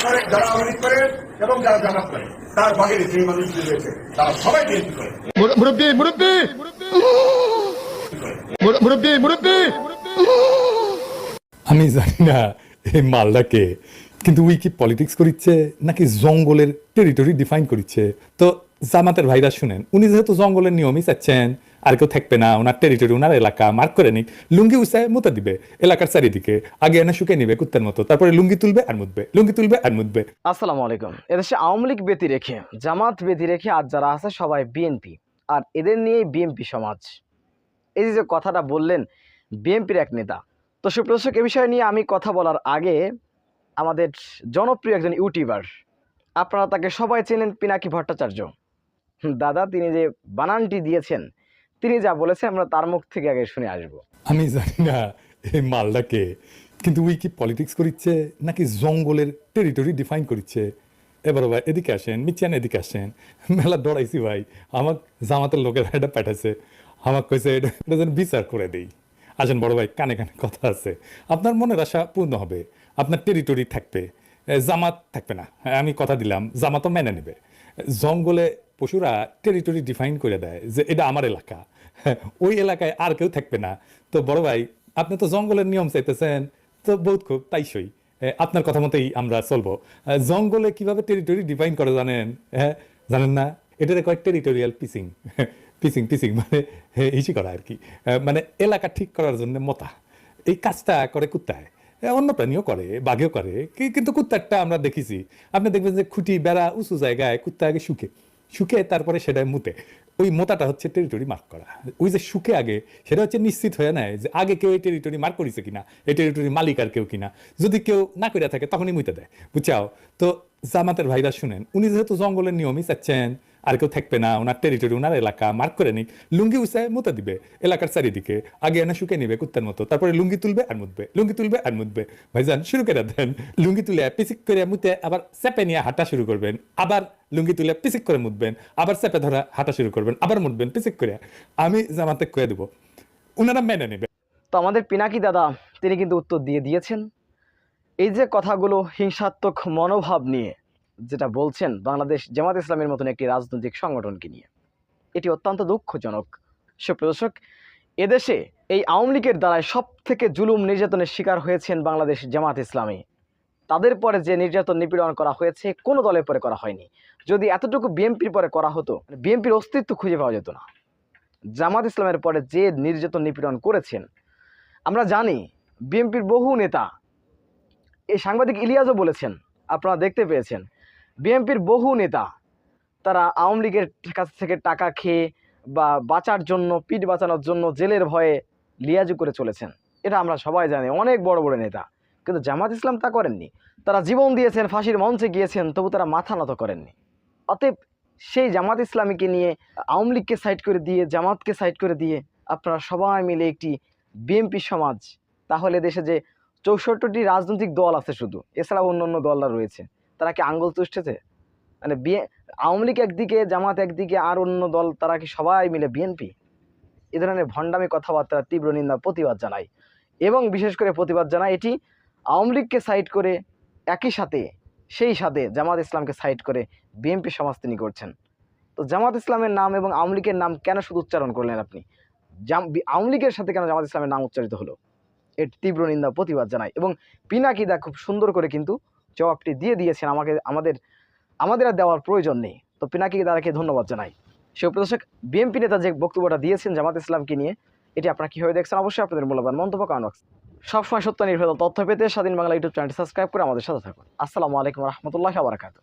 করে, যারা আওয়ামী লীগ করে এবং যারা জামাত করে, তার বাহিরে যে মানুষগুলি রয়েছে তারা সবাই বিএনপি করে। মুরব্বী মুরব্বী মুরব্বী মুরব্বী আমি জানি না এই মালটাকে, কিন্তু উই কি পলিটিক্স করিচ্ছে নাকি জঙ্গলের টেরিটরি ডিফাইন করিচ্ছে। তো জামাতের ভাইরা শুনেন, উনি যেহেতু জঙ্গলের নিয়মই চাচ্ছেন, আর কেউ থাকবে না, ওনার টেরিটরি, ওনার এলাকা মার্ক করে নিক, লুঙ্গি উচায় মুতে দিবে এলাকার চারিদিকে, আগে এনে শুকে নিবে কুত্তার মতো, তারপরে লুঙ্গি তুলবে আর মুতবে, লুঙ্গি তুলবে আর মুতবে। আসসালামু আলাইকুম। এদেশে আওয়ামী লীগ ব্যতি রেখে, জামাত ব্যতি রেখে আজ যারা আছে সবাই বিএনপি, আর এদের নিয়েই বিএনপি সমাজ। এই যে কথাটা বললেন বিএনপির এক নেতা। তো সুপ্রদর্শক, এ বিষয় নিয়ে আমি কথা বলার আগে আমাদের জনপ্রিয় একজন ইউটিউবার, আপনারা তাকে সবাই চেনেন, পিনাকি ভট্টাচার্য দাদা, তিনি যে বানানটি দিয়েছেন, তিনি যা বলেছে আমরা তার মুখ থেকে আগে শুনে আসব। আমি জানি না এই মালটাকে, কিন্তু উই কি পলিটিক্স করিচ্ছে নাকি জঙ্গলের টেরিটরি ডিফাইন করিচ্ছে। এবার ভাই এদিকে আসেন, মিচ্ছেন এদিকে আসেন। মেলা ডরাইছি ভাই, আমার জামাতের লোকের এটা পাঠাচ্ছে, আমাকে কইছে এটা যেন বিচার করে দেই। আসেন বড় ভাই, কানে কানে কথা আছে, আপনার মনের আশা পূর্ণ হবে, আপনার টেরিটরি থাকবে, জামাত থাকবে না। আমি কথা দিলাম, জামাতও মেনে নেবে। জঙ্গলে পশুরা টেরিটরি ডিফাইন করে দেয় যে এটা আমার এলাকা, ওই এলাকায় আর কেউ থাকবে না। তো বড় ভাই, আপনি তো জঙ্গলের নিয়ম চাইতেছেন, তো বহুত খুব তাইসই, আপনার কথা মতোই আমরা চলবো। জঙ্গলে কিভাবে টেরিটরি ডিফাইন করে জানেন? হ্যাঁ, জানেন না? এটারে কয় টেরিটোরিয়াল পিসিং। পিসিং পিসিং মানে ইসি করা আর কি, মানে এলাকা ঠিক করার জন্য মতা। এই কাজটা করে কুত্তায়, অন্য প্রাণীও করে, বাঘেও করে, কিন্তু কুত্তারটা আমরা দেখেছি। আপনি দেখবেন যে খুঁটি বেড়া উঁচু জায়গায় কুত্তা আগে শুকে তারপরে সেটা মুতে। ওই মোতাটা হচ্ছে টেরিটরি মার্ক করা। ওই যে শুকে আগে, সেটা হচ্ছে নিশ্চিত হয়ে নেয় যে আগে কেউ এই টেরিটরি মার্ক করেছে কিনা, এই টেরিটরি মালিক আর কেউ কিনা। যদি কেউ না করে থাকে তখনই মুতে দেয়, বুঝছাও? তো জামাতের ভাইরা শুনেন, উনি যেহেতু জঙ্গলের নিয়মই চাচ্ছেন, আর কেউ থাকবে না, ওনার টেরিটরি, ওনার এলাকা মার্ক করে নিক, লুঙ্গি উচায় মুতে দিবে এলাকার চারিদিকে, আগে এনে শুকে নিবে কুত্তার মতো, তারপরে লুঙ্গি তুলবে আর মুতবে, লুঙ্গি তুলবে আর মুতবে। ভাইজান শুরু করে দেন, লুঙ্গি তুলে পিচিক করে মুতে আবার চেপে নিয়ে হাঁটা শুরু করবেন, আবার লুঙ্গি তুলে পিচিক করে মুতবেন, আবার চেপে ধরা হাঁটা শুরু করবেন, আবার মুতবেন পিচিক করে। আমি জামাতে কয়ে দেবো, ওনারা মেনে নেবে। তো আমাদের পিনাকি দাদা তিনি কিন্তু উত্তর দিয়ে দিয়েছেন। এই যে কথাগুলো হিংসাত্মক মনোভাব নিয়ে যেটা বলছেন বাংলাদেশ জামাত ইসলামের মতন একটি রাজনৈতিক সংগঠনকে নিয়ে, এটি অত্যন্ত দুঃখজনক। সুপ্রদর্শক, এদেশে এই আওয়ামী লীগের দ্বারায় সব থেকে জুলুম নির্যাতনের শিকার হয়েছেন বাংলাদেশ জামাত ইসলামী। তাদের পরে যে নির্যাতন নিপীড়ন করা হয়েছে কোনো দলের পরে করা হয়নি। যদি এতটুকু বিএনপির পরে করা হতো, বিএনপির অস্তিত্ব খুঁজে পাওয়া যেত না। জামাত ইসলামের পরে যে নির্যাতন নিপীড়ন করেছেন আমরা জানি। বিএনপির বহু নেতা, এই সাংবাদিক ইলিয়াসও বলেছেন, আপনারা দেখতে পেয়েছেন, বিএনপির বহু নেতা তারা আওয়ামী লীগের কাছ থেকে টাকা খেয়ে বা বাঁচার জন্য, পিঠ বাঁচানোর জন্য জেলের ভয়ে লিয়াজু করে চলেছেন। এটা আমরা সবাই জানি, অনেক বড় বড় নেতা। কিন্তু জামাত ইসলাম তা করেননি। তারা জীবন দিয়েছেন, ফাঁসির মঞ্চে গিয়েছেন, তবু তারা মাথা নত করেননি। অতএব সেই জামাত ইসলামীকে নিয়ে, আওয়ামী লীগকে সাইড করে দিয়ে, জামাতকে সাইড করে দিয়ে আপনারা সবাই মিলে একটি বিএনপি সমাজ, তাহলে দেশে যে 64টি রাজনৈতিক দল আছে শুধু, এছাড়া অন্য অন্য দলরা রয়েছে, তারা কি আঙ্গুল চুষতেছে? মানে আওয়ামী লীগ একদিকে, জামাত একদিকে, আর অন্য দল, তারা কি সবাই মিলে বিএনপি? এ ধরনের ভণ্ডামি কথাবার্তা তীব্র নিন্দা, প্রতিবাদ জানাই। এবং বিশেষ করে প্রতিবাদ জানাই এটি আওয়ামী লীগকে সাইড করে, একই সাথে সেই সাথে জামাত ইসলামকে সাইড করে বিএনপি সমাজ তিনি করছেন। তো জামাত ইসলামের নাম এবং আওয়ামী লীগের নাম কেন শুধু উচ্চারণ করলেন আপনি? আওয়ামী লীগের সাথে কেন জামাত ইসলামের নাম উচ্চারিত হলো? এর তীব্র নিন্দা, প্রতিবাদ জানাই। এবং পিনাকিদা খুব সুন্দর করে কিন্তু জবাবটি দিয়ে দিয়েছেন, আমাদের আর দেওয়ার প্রয়োজন নেই। তো পিনাকিদাকে ধন্যবাদ জানাই। সেই প্রদর্শক, বিএনপি নেতা যে বক্তব্যটা দিয়েছেন জামাত ইসলামকে নিয়ে, এটি আপনারা কীভাবে দেখছেন অবশ্যই আপনাদের মূল্যবান মন্তব্য কমেন্ট বক্সে। সবসময় সত্য নির্ভর তথ্য পেতে স্বাধীন বাংলা ইউটিউব চ্যানেলটি সাবস্ক্রাইব করে আমাদের সাথে থাকুন। আসসালামু আলাইকুম রহমতুল্লাহি ওয়া বারাকাতুহু।